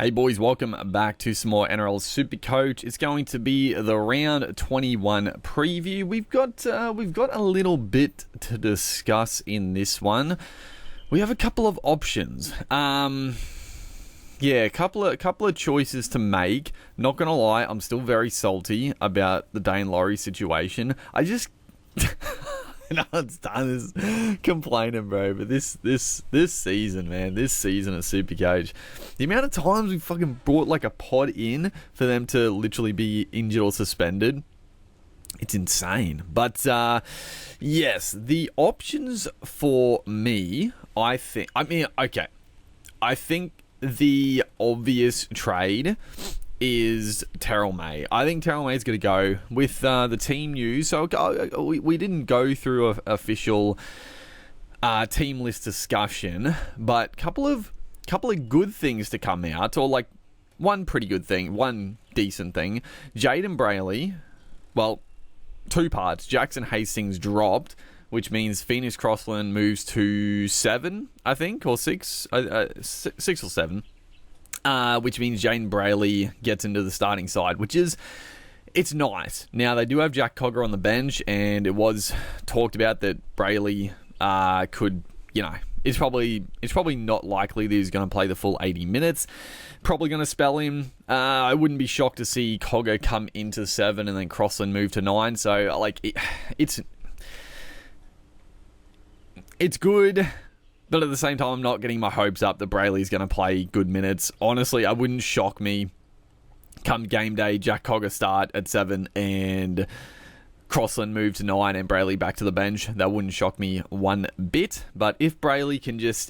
Hey boys, welcome back to some more Nrl Supercoach. It's going to be the round 21 preview. We've got a little bit to discuss in this one. We have a couple of options. A couple of choices to make. Not gonna lie, I'm still very salty about the Dane Laurie situation. I just no, it's done this complaining, bro. But this season, man, this season of Supercoach, the amount of times we fucking brought like a pod in for them to literally be injured or suspended, it's insane. But yes, the options for me, I think the obvious trade is Nrl May. I think Nrl May's going to go with the team news. So we didn't go through an official team list discussion, but couple of good things to come out, or like one pretty good thing, one decent thing. Jaden Brayley, well, two parts. Jackson Hastings dropped, which means Phoenix Crossland moves to 7, I think, or 6, 6 or 7. Which means Jaden Brayley gets into the starting side, it's nice. Now, they do have Jack Cogger on the bench, and it was talked about that Brayley could, it's probably not likely that he's going to play the full 80 minutes. Probably going to spell him. I wouldn't be shocked to see Cogger come into 7 and then Crossland move to 9. So, it's good. But at the same time, I'm not getting my hopes up that Brayley's going to play good minutes. Honestly, I wouldn't shock me come game day, Jack Cogger start at 7 and Crossland move to 9 and Brayley back to the bench. That wouldn't shock me one bit. But if Brayley can just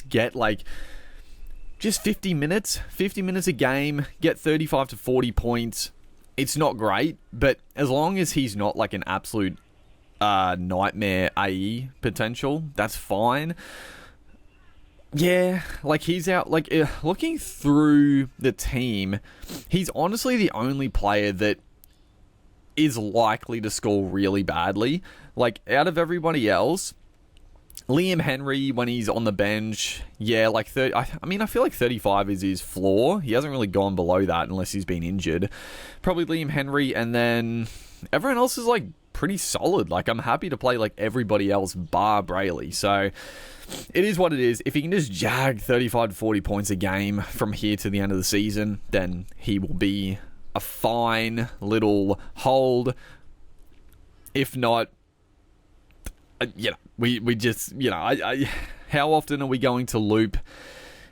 get just 50 minutes a game, get 35 to 40 points, it's not great. But as long as he's not like an absolute nightmare AE potential, that's fine. Yeah, he's out, looking through the team, he's honestly the only player that is likely to score really badly. Out of everybody else, Liam Henry, when he's on the bench, 30, I feel like 35 is his floor. He hasn't really gone below that unless he's been injured. Probably Liam Henry, and then everyone else is pretty solid. I'm happy to play everybody else bar Brayley. So it is what it is. If he can just jag 35 to 40 points a game from here to the end of the season, then he will be a fine little hold. If not, we just, how often are we going to loop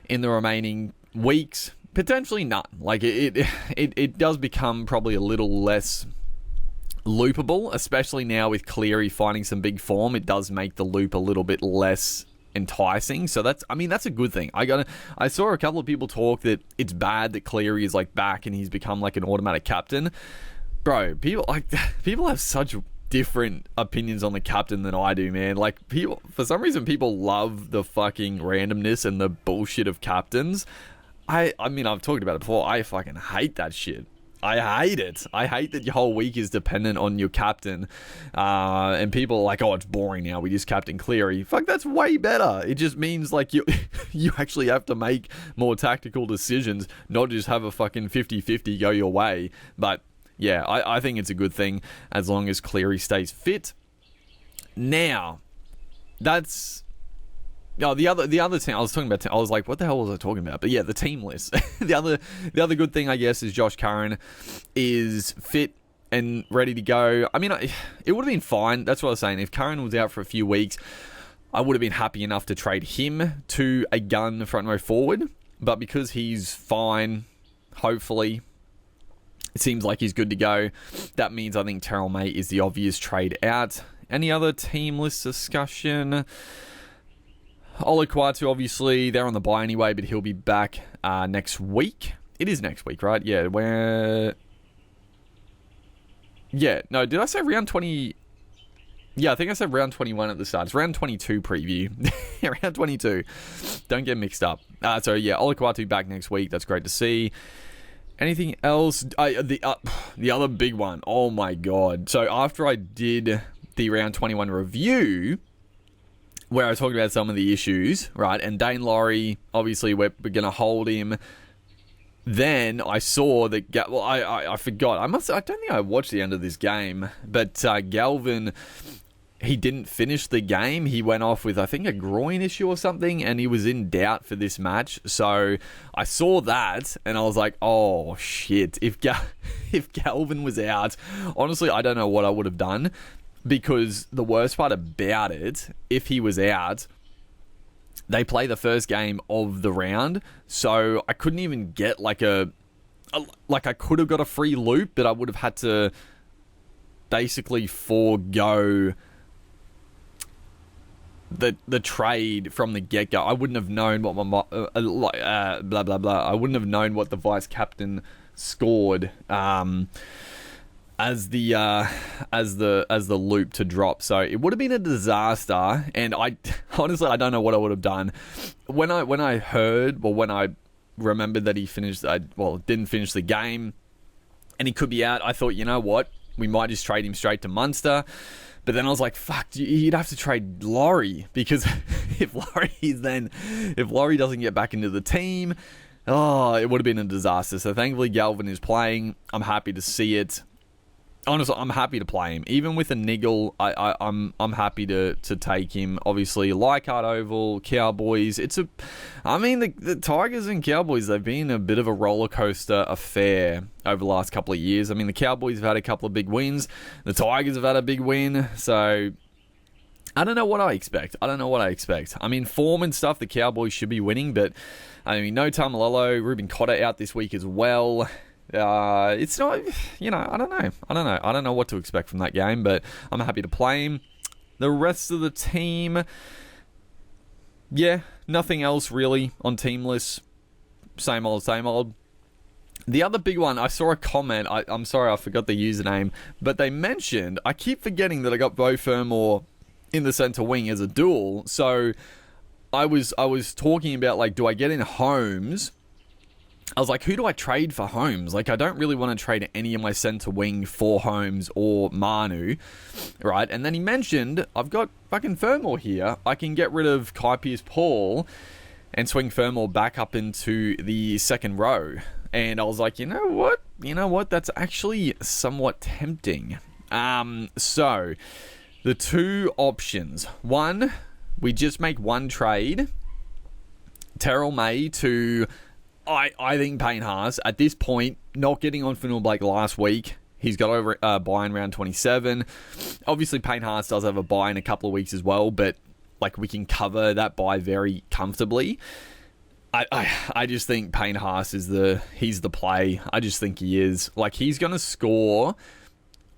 in the remaining weeks? Potentially none. It does become probably a little less loopable, especially now with Cleary finding some big form. It does make the loop a little bit less enticing. So that's a good thing. I saw a couple of people talk that it's bad that Cleary is back and he's become an automatic captain. Bro, people have such different opinions on the captain than I do, man. For some reason, people love the fucking randomness and the bullshit of captains. I've talked about it before. I fucking hate that shit. I hate it. I hate that your whole week is dependent on your captain. And people are like, oh, it's boring now. We just captain Cleary. Fuck, that's way better. It just means you actually have to make more tactical decisions, not just have a fucking 50-50 go your way. But yeah, I think it's a good thing as long as Cleary stays fit. Now, that's... No, the other team I was talking about. I was like, what the hell was I talking about? But yeah, the team list. the other good thing, I guess, is Josh Curran is fit and ready to go. It would have been fine. That's what I was saying. If Curran was out for a few weeks, I would have been happy enough to trade him to a gun front row forward. But because he's fine, hopefully, it seems like he's good to go. That means I think Nrl May is the obvious trade out. Any other team list discussion? Olukwatu, obviously, they're on the bye anyway, but he'll be back next week. It is next week, right? Yeah, no, did I say round 20? Yeah, I think I said round 21 at the start. It's round 22 preview. Round 22. Don't get mixed up. Olukwatu back next week. That's great to see. Anything else? The other big one. Oh, my God. So, after I did the round 21 review, where I talked about some of the issues, right? And Dane Laurie, obviously, we're going to hold him then I saw that. I forgot. I don't think I watched the end of this game, but Galvin, he didn't finish the game. He went off with, I think, a groin issue or something, and he was in doubt for this match. So I saw that, and I was like, oh, shit. If Galvin was out, honestly, I don't know what I would have done, because the worst part about it, if he was out, they play the first game of the round, so I couldn't even get like I could have got a free loop, but I would have had to basically forego the trade from the get-go. I wouldn't have known what my blah blah blah. I wouldn't have known what the vice captain scored as the loop to drop. So it would have been a disaster, and I honestly I don't know what I would have done when I remembered that he didn't finish the game and he could be out. I thought, you know what, we might just trade him straight to Munster. But then I was like, fuck, you'd have to trade Laurie, because if Laurie doesn't get back into the team, it would have been a disaster. So thankfully Galvin is playing. I'm happy to see it. Honestly, I'm happy to play him. Even with a niggle, I'm happy to take him. Obviously, Leichhardt Oval, Cowboys. The Tigers and Cowboys, they've been a bit of a roller coaster affair over the last couple of years. I mean, the Cowboys have had a couple of big wins. The Tigers have had a big win. So I don't know what I expect. I mean, form and stuff, the Cowboys should be winning, but I mean, no Tamalolo, Ruben Cotter out this week as well. It's not, I don't know. I don't know what to expect from that game, but I'm happy to play him. The rest of the team, nothing else really on team list. Same old. The other big one, I saw a comment. I'm sorry, I forgot the username, but they mentioned, I keep forgetting that I got Beau Fermor in the centre wing as a dual. So I was talking about, like, do I get in Holmes? I was like, who do I trade for Holmes? Like, I don't really want to trade any of my centre wing for Holmes or Manu, right? And then he mentioned, I've got fucking Fermor here. I can get rid of Kai Pearce-Paul and swing Fermor back up into the second row. And I was like, you know what? That's actually somewhat tempting. So, the two options. One, we just make one trade. Terrell May to... I think Payne Haas, at this point, not getting on Finn Blake last week. He's got over bye in round 27. Obviously, Payne Haas does have a bye in a couple of weeks as well, but like, we can cover that bye very comfortably. I just think Payne Haas he's the play. I just think he is. Like, he's going to score...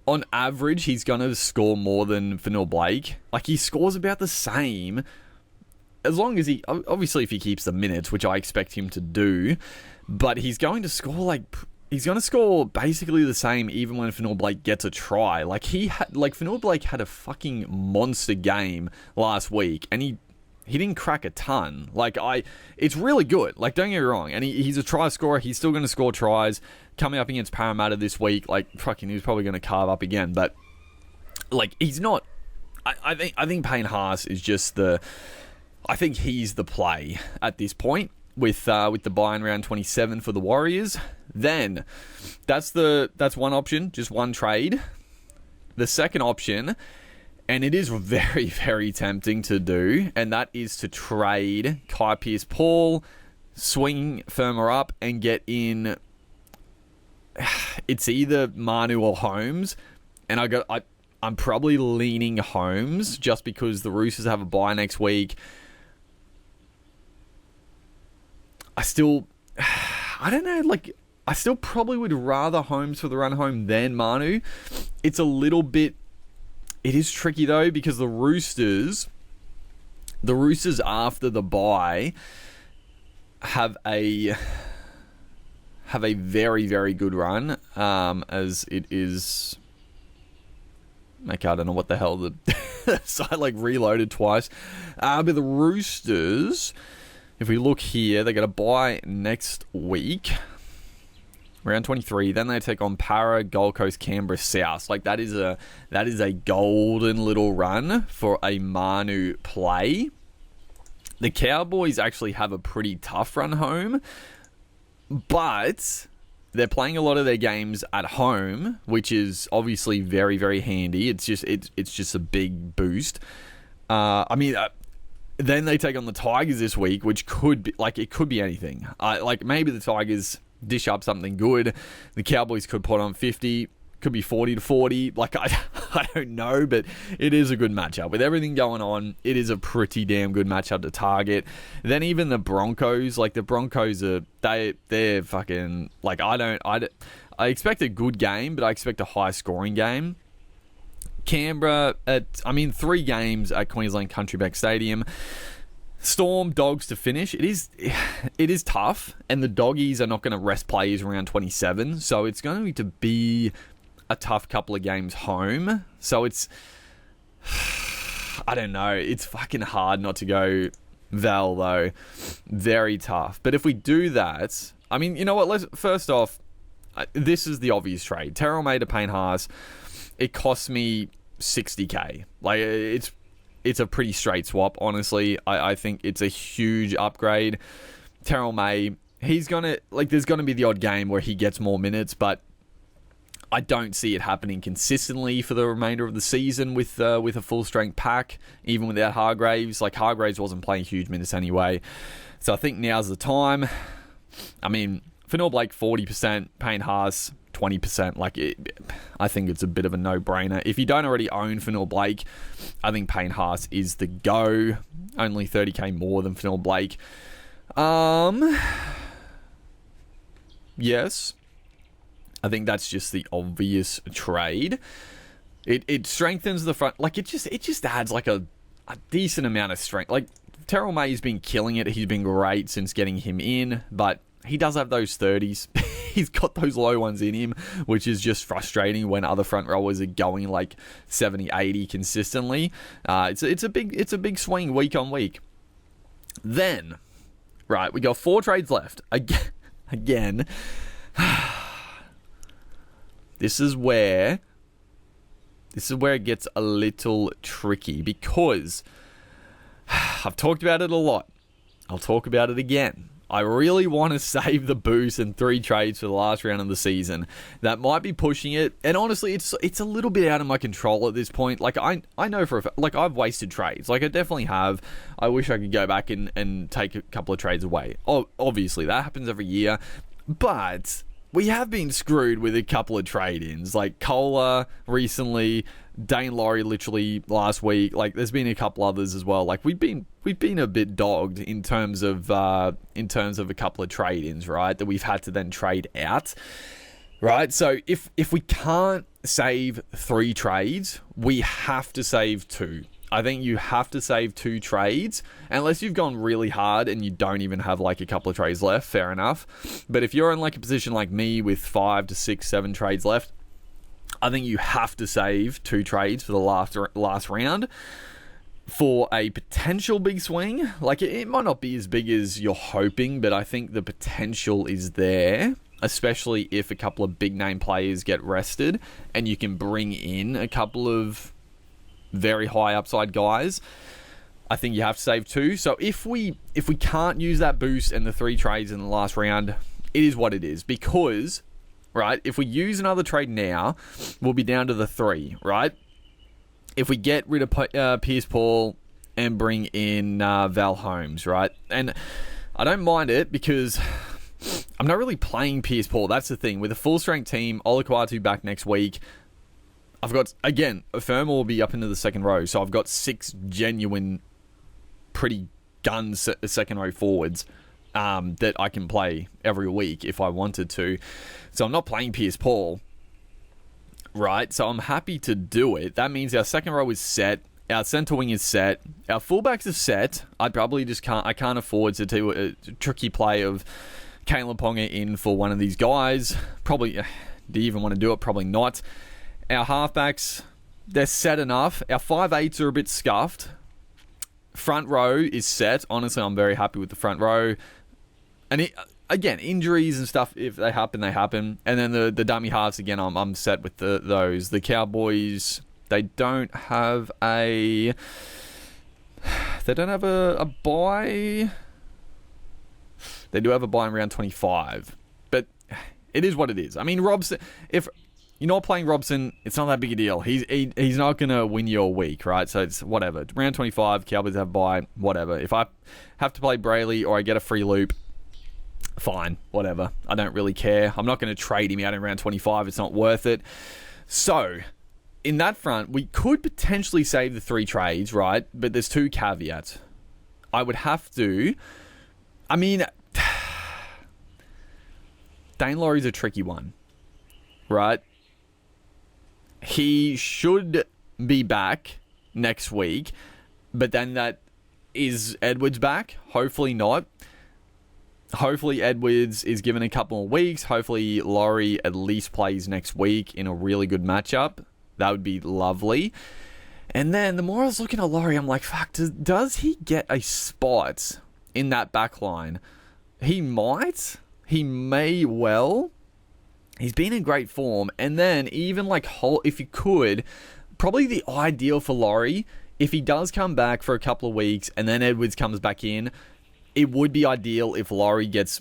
On average, he's going to score more than Finn Blake. Like, he scores about the same... As long as obviously if he keeps the minutes, which I expect him to do, but he's going to score basically the same even when Finn Blake gets a try. Like, Finn Blake had a fucking monster game last week, and he didn't crack a ton. It's really good. Like, don't get me wrong, and he's a try scorer. He's still going to score tries. Coming up against Parramatta this week, like, fucking, he's probably going to carve up again, but like, he's not. I think Payne Haas is just I think he's the play at this point with the buy in round 27 for the Warriors. Then that's one option, just one trade. The second option, and it is very, very tempting to do, and that is to trade Kai Pearce-Paul, swing Fermor up, and get in. It's either Manu or Holmes, and I'm probably leaning Holmes just because the Roosters have a bye next week. I don't know, like, I still probably would rather Holmes for the run home than Manu. It is tricky though, because the Roosters after the bye have a very, very good run, as it is... Like, I don't know what the hell so I reloaded twice. But the Roosters... If we look here, they get a bye next week, round 23. Then they take on Para, Gold Coast, Canberra, South. Like, that is a golden little run for a Manu play. The Cowboys actually have a pretty tough run home, But they're playing a lot of their games at home, which is obviously very, very handy. It's just a big boost. Then they take on the Tigers this week, which could be it could be anything. Maybe the Tigers dish up something good. The Cowboys could put on 50. Could be 40-40. I don't know, but it is a good matchup. With everything going on, it is a pretty damn good matchup to target. Then even the Broncos, they're fucking I expect a good game, but I expect a high scoring game. Canberra 3 games at Queensland Countrybank Stadium. Storm, Dogs to finish. It is tough, and the Doggies are not going to rest players around 27, so it's going to be a tough couple of games home. So it's, I don't know, it's fucking hard not to go Val, though. Very tough. But if we do that, you know what, first off, this is the obvious trade. Terrell May to Payne Haas. It costs me $60K. It's a pretty straight swap, honestly. I think it's a huge upgrade. Terrell May, there's going to be the odd game where he gets more minutes, but I don't see it happening consistently for the remainder of the season with a full-strength pack, even without Hargraves. Hargraves wasn't playing huge minutes anyway. So I think now's the time. Fanil Blake, 40%. Payne Haas, 20%. I think it's a bit of a no-brainer. If you don't already own Fanil Blake, I think Payne Haas is the go. Only $30K more than Fanil Blake. Yes. I think that's just the obvious trade. It strengthens the front. It just adds a decent amount of strength. Terrell May's been killing it. He's been great since getting him in, but he does have those 30s. He's got those low ones in him, which is just frustrating when other front rowers are going 70, 80 consistently. It's a big swing week on week. Then, right, we got 4 trades left. Again. This is where it gets a little tricky, because I've talked about it a lot. I'll talk about it again. I really want to save the boost and 3 trades for the last round of the season. That might be pushing it, and honestly, it's a little bit out of my control at this point. I know for a fact, I've wasted trades. I definitely have. I wish I could go back and take a couple of trades away. Obviously, that happens every year, but we have been screwed with a couple of trade-ins, Kohler recently, Dane Laurie literally last week. There's been a couple others as well. We've been a bit dogged in terms of a couple of trade-ins, right? That we've had to then trade out, right? So if we can't save 3 trades, we have to save 2. I think you have to save 2 trades, unless you've gone really hard and you don't even have a couple of trades left. Fair enough. But if you're in a position like me with 5 to 6, 7 trades left, I think you have to save 2 trades for the last round for a potential big swing. It might not be as big as you're hoping, but I think the potential is there, especially if a couple of big name players get rested and you can bring in a couple of very high upside guys. I think you have to save 2. So if we can't use that boost and the 3 trades in the last round, it is what it is. Because, right, if we use another trade now, we'll be down to the 3, right? If we get rid of Pierce Paul and bring in Val Holmes, right? And I don't mind it, because I'm not really playing Pierce Paul. That's the thing. With a full-strength team, Olakwatu back next week, I've got, again, Firma will be up into the second row, so I've got 6 genuine, pretty gun second row forwards that I can play every week if I wanted to. So I'm not playing Pierce Paul, right? So I'm happy to do it. That means our second row is set, our centre wing is set, our fullbacks are set. I can't afford to do a tricky play of Kalen Ponga in for one of these guys. Probably, do you even want to do it? Probably not. Our halfbacks, they're set enough. Our 5'8s are a bit scuffed. Front row is set. Honestly, I'm very happy with the front row. And again, injuries and stuff, if they happen, they happen. And then the dummy halves, again, I'm set with those. The Cowboys, they don't have a bye. They do have a bye in round 25. It is what it is. I mean, Robson, if you're not playing Robson, it's not that big a deal. He's not going to win your week, right? So it's whatever. Round 25, Cowboys have bye, whatever. If I have to play Brayley or I get a free loop, fine, whatever. I don't really care. I'm not going to trade him out in round 25. It's not worth it. So, in that front, we could potentially save the 3 trades, right? But there's 2 caveats. I would have to... I mean... Dane Laurie's a tricky one, right? He should be back next week, but then that is Edwards back? Hopefully not. Hopefully Edwards is given a couple more weeks. Hopefully Laurie at least plays next week in a really good matchup. That would be lovely. And then the more I was looking at Laurie, I'm like, fuck, does he get a spot in that back line? He might. He may well. He's been in great form. And then even like, if you could, probably the ideal for Laurie, if he does come back for a couple of weeks and then Edwards comes back in, it would be ideal if Laurie gets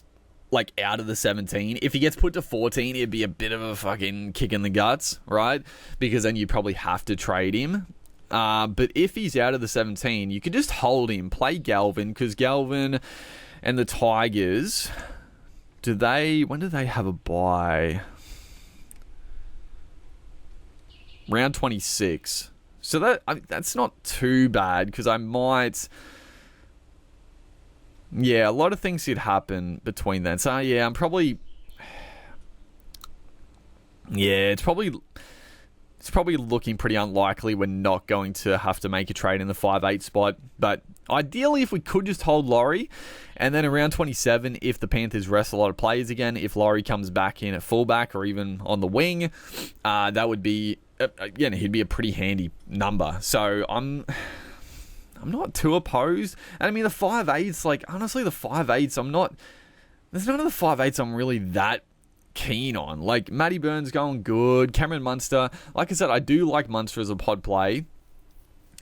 like out of the 17. If he gets put to 14, it'd be a bit of a fucking kick in the guts, right? Because then you probably have to trade him. But if he's out of the 17, you could just hold him, play Galvin, because Galvin and the Tigers... when do they have a bye? Round 26. So that's not too bad, because I might... Yeah, a lot of things could happen between then. So, yeah, I'm probably... Yeah, it's probably looking pretty unlikely we're not going to have to make a trade in the 5-8 spot. But ideally, if we could just hold Laurie, and then around 27, if the Panthers rest a lot of players again, if Laurie comes back in at fullback or even on the wing, that would be, again, he'd be a pretty handy number. So I'm not too opposed. And I mean, the 5-8s, like, honestly, the 5-8s, there's none of the 5-8s I'm really that keen on. Like, Matty Burns going good, Cameron Munster. Like I said, I do like Munster as a pod play.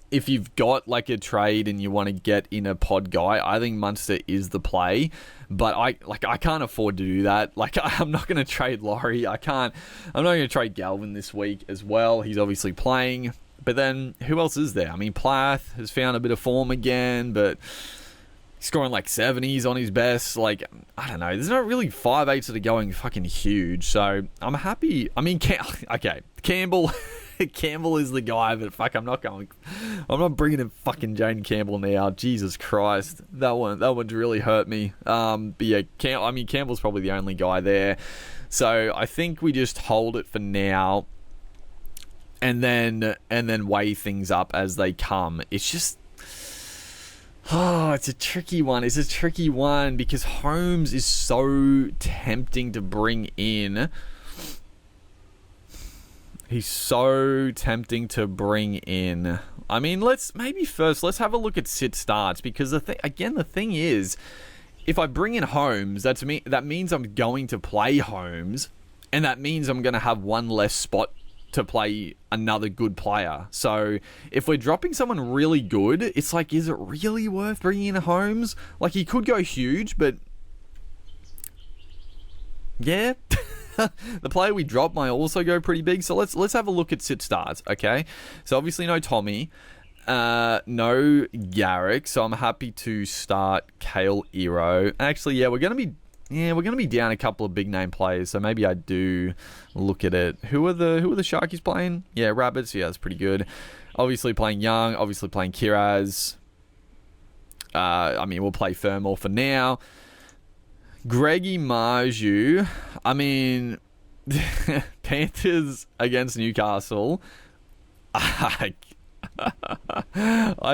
If you've got like a trade and you want to get in a pod guy, I think Munster is the play. But I can't afford to do that. Like, I'm not going to trade Laurie. I'm not going to trade Galvin this week as well. He's obviously playing. But then who else is there? I mean, Plath has found a bit of form again, but he's scoring like 70s on his best. Like, I don't know. There's not really 5-8s that are going fucking huge. So I'm happy. I mean, okay, Campbell. Campbell is the guy, but fuck, I'm not bringing in fucking Jane Campbell now. Jesus Christ, that one's really hurt me. But yeah, Campbell's probably the only guy there. So I think we just hold it for now, and then weigh things up as they come. It's just, it's a tricky one. It's a tricky one because Holmes is so tempting to bring in. He's so tempting to bring in. I mean, let's have a look at sit starts, because the thing is, if I bring in Holmes, that means I'm going to play Holmes, and that means I'm going to have one less spot to play another good player. So if we're dropping someone really good, it's like, is it really worth bringing in Holmes? Like, he could go huge, but yeah. The player we drop might also go pretty big. So let's have a look at sit starts, okay? So obviously no Tommy, no Garrick. So I'm happy to start Kale Iro. Actually, yeah, we're gonna be down a couple of big name players. So maybe I do look at it. Who are the Sharkies playing? Yeah, Rabbits. Yeah, that's pretty good. Obviously playing Young. Obviously playing Kiraz. I mean, we'll play Fermor for now. Greggy Marju, I mean, Panthers against Newcastle. I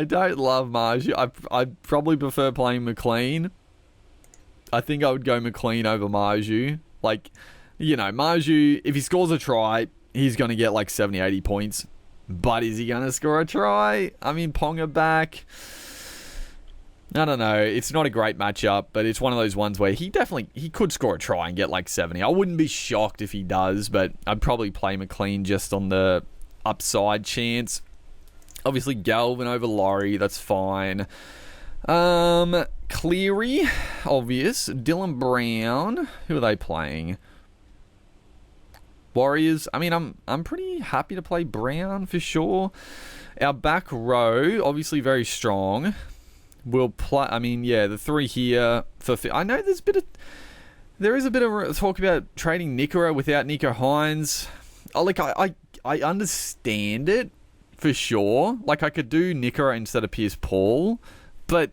don't love Marju. I'd probably prefer playing McLean. I think I would go McLean over Marju. Like, you know, Marju, if he scores a try, he's going to get like 70, 80 points. But is he going to score a try? I mean, Ponga back. I don't know. It's not a great matchup, but it's one of those ones where he could score a try and get like 70. I wouldn't be shocked if he does, but I'd probably play McLean just on the upside chance. Obviously, Galvin over Laurie. That's fine. Cleary, obvious. Dylan Brown. Who are they playing? Warriors, I mean, I'm pretty happy to play Brown for sure. Our back row, obviously very strong. We'll play, I mean, yeah, the three here. I know there is a bit of talk about trading Nrl without Nico Hines. I understand it for sure. Like, I could do Nrl instead of Pierce Paul, but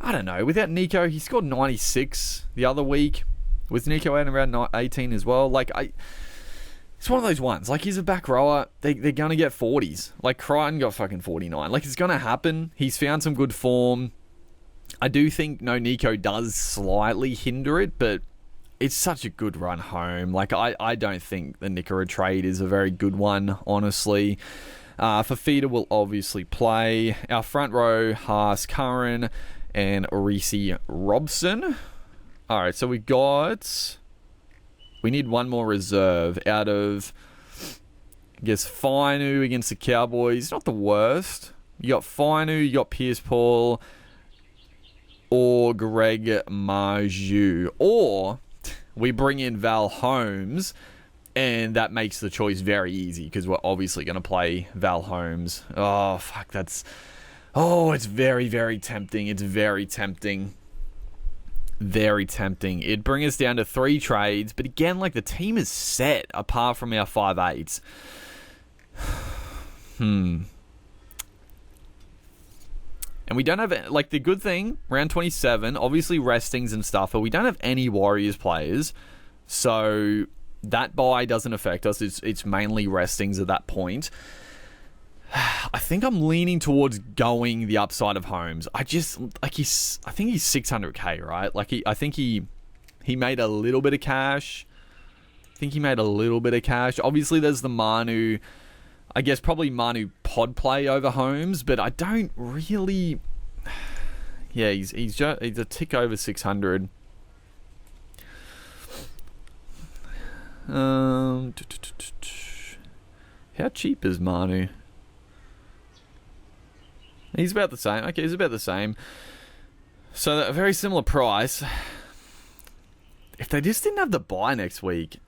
I don't know. Without Nico, he scored 96 the other week. With Nico out around 18 as well. Like, it's one of those ones. Like, he's a back rower. They're going to get 40s. Like, Crichton got fucking 49. Like, it's going to happen. He's found some good form. I do think no Nico does slightly hinder it, but it's such a good run home. Like, I don't think the Nrl trade is a very good one, honestly. Fafita will obviously play. Our front row, Haas, Curran, and Reece Robson. All right, so we need one more reserve out of, I guess, Fainu against the Cowboys. Not the worst. You got Fainu, you got Pierce Paul, or Greg Marju. Or we bring in Val Holmes, and that makes the choice very easy because we're obviously going to play Val Holmes. Oh, fuck, it's very, very tempting. It's very tempting. Very tempting. It'd bring us down to 3 trades, but again, like, the team is set apart from our 5/8s. And we don't have, like, the good thing, round 27, obviously restings and stuff, but we don't have any Warriors players, so that bye doesn't affect us. It's mainly restings at that point. I think I'm leaning towards going the upside of Holmes. I think he's 600k, right? Like, I think he made a little bit of cash. Obviously, there's the Manu. I guess probably Manu pod play over Holmes, but I don't really. Yeah, he's a tick over 600. How cheap is Manu? He's about the same. Okay, he's about the same. So a very similar price. If they just didn't have the bye next week,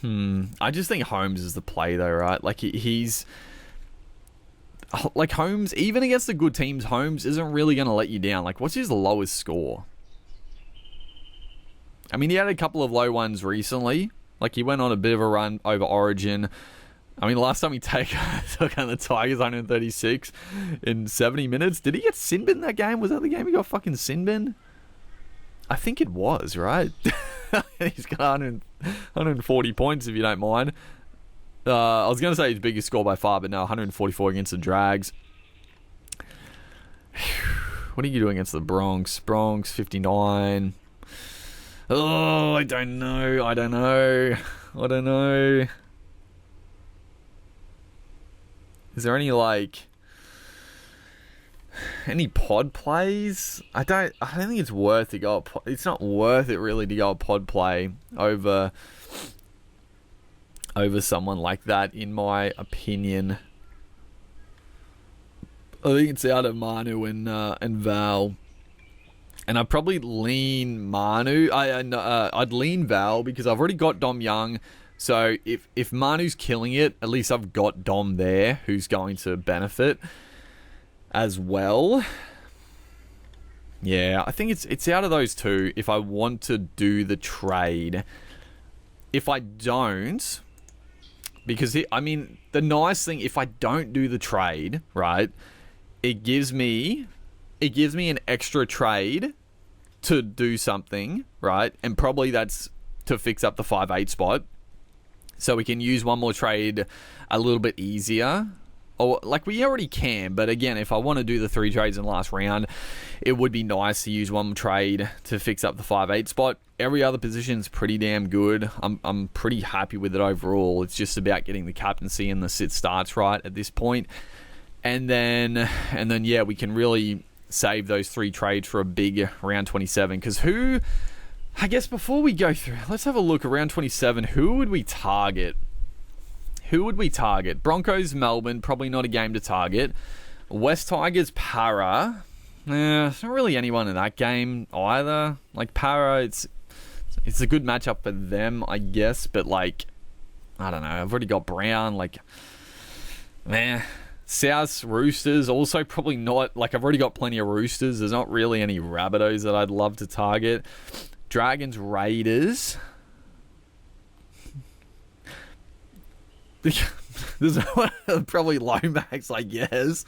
I just think Holmes is the play though, right? Like, he's like, Holmes, even against the good teams, Holmes isn't really going to let you down. Like, what's his lowest score? I mean, he had a couple of low ones recently. Like, he went on a bit of a run over Origin. I mean, the last time he took on the Tigers 136 in 70 minutes. Did he get sin-bin that game? Was that the game he got fucking sin-bin? I think it was, right? He's got 140 points, if you don't mind. I was going to say his biggest score by far, but no, 144 against the Drags. What are you doing against the Bronx? Bronx, 59. Oh, I don't know. Is there any, like, any pod plays? I don't think it's worth to go. It's not worth it really to go a pod play over someone like that, in my opinion. I think it's out of Manu and Val, and I'd probably lean Manu. I'd lean Val because I've already got Dom Young. So if Manu's killing it, at least I've got Dom there who's going to benefit as well. Yeah, I think it's out of those two if I want to do the trade. If I don't, because the nice thing, if I don't do the trade, right, it gives me an extra trade to do something, right? And probably that's to fix up the 5/8 spot. So we can use one more trade a little bit easier. Or, like, we already can, but again, if I want to do the 3 trades in the last round, it would be nice to use one trade to fix up the 5/8 spot. Every other position's pretty damn good. I'm pretty happy with it overall. It's just about getting the captaincy and the sit starts right at this point. And then yeah, we can really save those 3 trades for a big round 27. Because I guess before we go through, let's have a look around 27. Who would we target? Broncos, Melbourne, probably not a game to target. West Tigers, Para. There's not really anyone in that game either. Like, Para, it's a good matchup for them, I guess, but, like, I don't know. I've already got Brown. Like, man. South Roosters, also probably not. Like, I've already got plenty of Roosters. There's not really any Rabbitohs that I'd love to target. Dragons, Raiders. There's probably Lomax, I guess.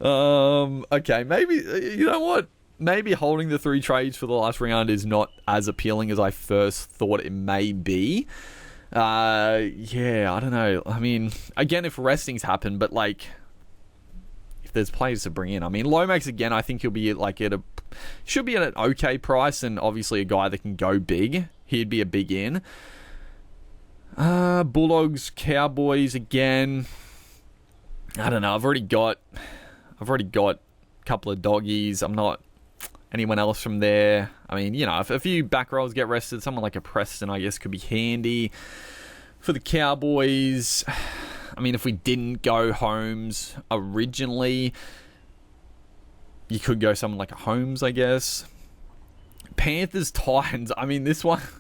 Okay, maybe, you know what? Maybe holding the 3 trades for the last round is not as appealing as I first thought it may be. Yeah, I don't know. I mean, again, if restings happen, but like, if there's players to bring in, I mean, Lomax again, I think he'll be should be at an okay price, and obviously a guy that can go big. He'd be a big in. Bulldogs, Cowboys again. I don't know. I've already got a couple of doggies. I'm not anyone else from there. I mean, you know, if a few back rows get rested, someone like a Preston, I guess, could be handy. For the Cowboys, I mean, if we didn't go Holmes originally, you could go someone like a Holmes, I guess. Panthers, Titans. I mean, this one's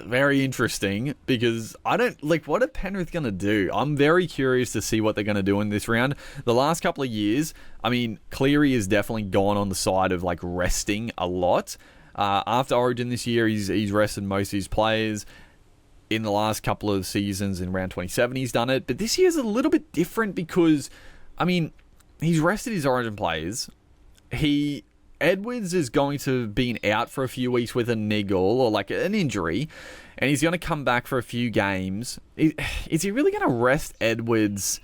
very interesting because I don't like, what are Penrith going to do? I'm very curious to see what they're going to do in this round. The last couple of years, I mean, Cleary has definitely gone on the side of like resting a lot. After Origin this year, he's rested most of his players. In the last couple of seasons in round 27, he's done it. But this year's a little bit different because, I mean, he's rested his Origin players. Edwards is going to be out for a few weeks with a niggle or like an injury, and he's going to come back for a few games. Is he really going to rest Edwards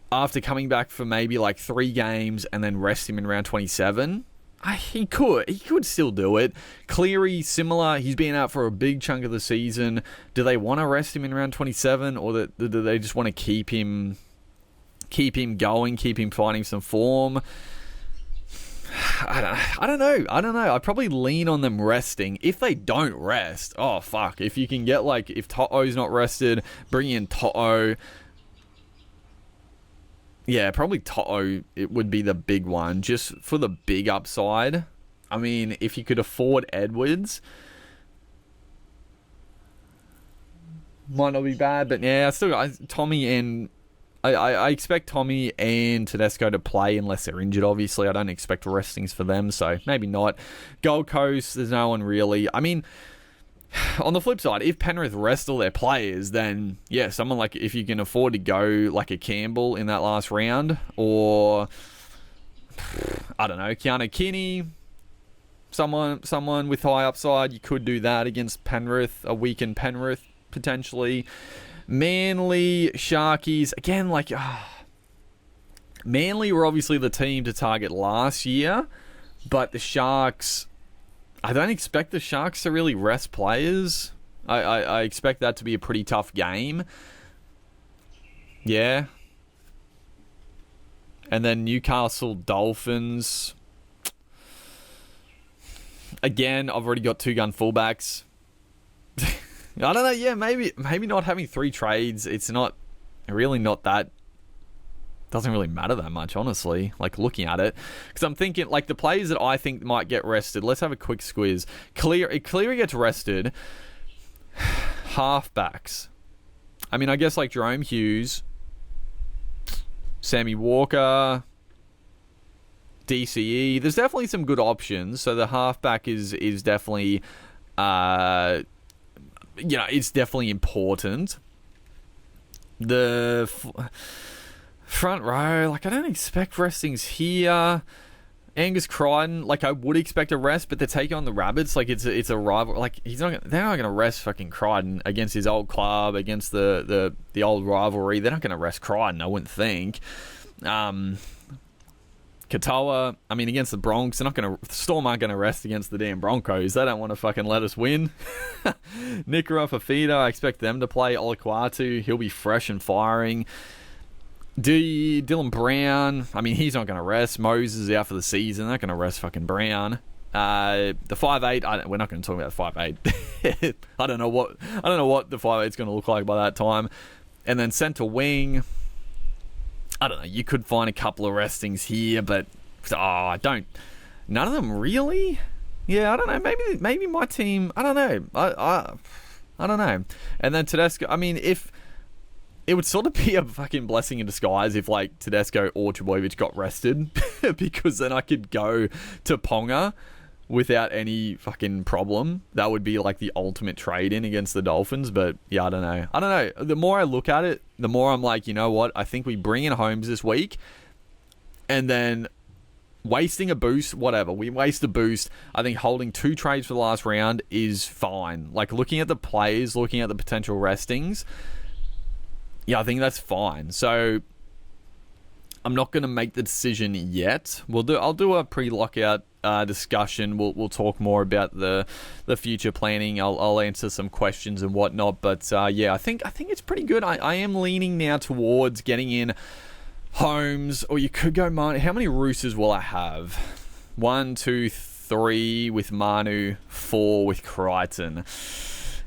after coming back for maybe like 3 games and then rest him in round 27? He could still do it. Cleary, similar. He's been out for a big chunk of the season. Do they want to rest him in round 27, or do they just want to keep him going, keep him finding some form? I don't know. I'd probably lean on them resting. If they don't rest, oh fuck. If you can get like, if To'o's not rested, bring in To'o. Yeah, probably To'o, it would be the big one, just for the big upside. I mean, if you could afford Edwards, might not be bad, but yeah, Tommy and I expect Tommy and Tedesco to play unless they're injured, obviously. I don't expect restings for them, so maybe not. Gold Coast, there's no one really. I mean, on the flip side, if Penrith rest all their players, then yeah, someone like, if you can afford to go like a Campbell in that last round, or I don't know, Keanu Kinney, someone with high upside, you could do that against Penrith, a weakened Penrith potentially. Manly, Sharkies, again, like, Manly were obviously the team to target last year, but the Sharks, I don't expect the Sharks to really rest players. I expect that to be a pretty tough game. Yeah. And then Newcastle Dolphins. Again, I've already got 2-gun fullbacks. I don't know, yeah, maybe not having 3 trades, it's not really not that, doesn't really matter that much, honestly, like looking at it. Because I'm thinking, like, the players that I think might get rested, let's have a quick squiz. Cleary gets rested. Halfbacks. I mean, I guess like Jerome Hughes, Sammy Walker, DCE. There's definitely some good options. So the halfback is definitely, it's definitely important. The front row, like, I don't expect restings here. Angus Crichton, like, I would expect a rest, but they're taking on the Rabbits. Like, it's a rival. Like, they're not going to rest fucking Crichton against his old club, against the old rivalry. They're not going to rest Crichton, I wouldn't think. Katoa, I mean, against the Bronx, Storm aren't going to rest against the damn Broncos. They don't want to fucking let us win. Nikora, Fafita, I expect them to play. Olaquatu, he'll be fresh and firing. Dylan Brown, I mean, he's not going to rest. Moses is out for the season. They're not going to rest fucking Brown. The 5'8", we're not going to talk about 5'8". I don't know what the 5'8" is going to look like by that time. And then centre wing, I don't know, you could find a couple of restings here, but none of them really. Yeah, I don't know. Maybe my team, I don't know. I don't know. And then Tedesco, I mean, if it would sort of be a fucking blessing in disguise if like Tedesco or Trbojevic got rested because then I could go to Ponga without any fucking problem. That would be like the ultimate trade-in against the Dolphins. But yeah, I don't know. The more I look at it, the more I'm like, you know what? I think we bring in Holmes this week and then wasting a boost, whatever. We waste a boost. I think holding 2 trades for the last round is fine. Like looking at the plays, looking at the potential restings, yeah, I think that's fine. So I'm not going to make the decision yet. I'll do a pre-lockout discussion. We'll talk more about the future planning. I'll answer some questions and whatnot. But yeah, I think it's pretty good. I am leaning now towards getting in Holmes, or you could go Manu. How many Roosters will I have? 1, 2, 3 with Manu, 4 with Crichton.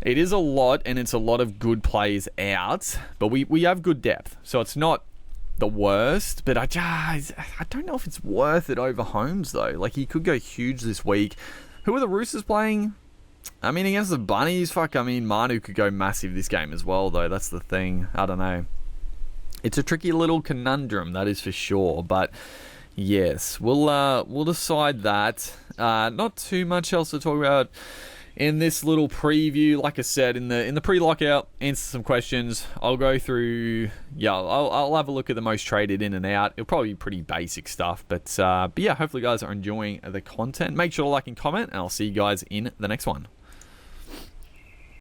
It is a lot, and it's a lot of good plays out, but we have good depth, so it's not the worst, but I don't know if it's worth it over Holmes, though. Like, he could go huge this week. Who are the Roosters playing? I mean, against the Bunnies, Manu could go massive this game as well, though. That's the thing. I don't know. It's a tricky little conundrum, that is for sure, but yes, we'll decide that. Not too much else to talk about in this little preview. Like I said, in the pre-lockout, answer some questions. I'll go through, I'll have a look at the most traded in and out. It'll probably be pretty basic stuff, but yeah, hopefully you guys are enjoying the content. Make sure to like and comment, and I'll see you guys in the next one.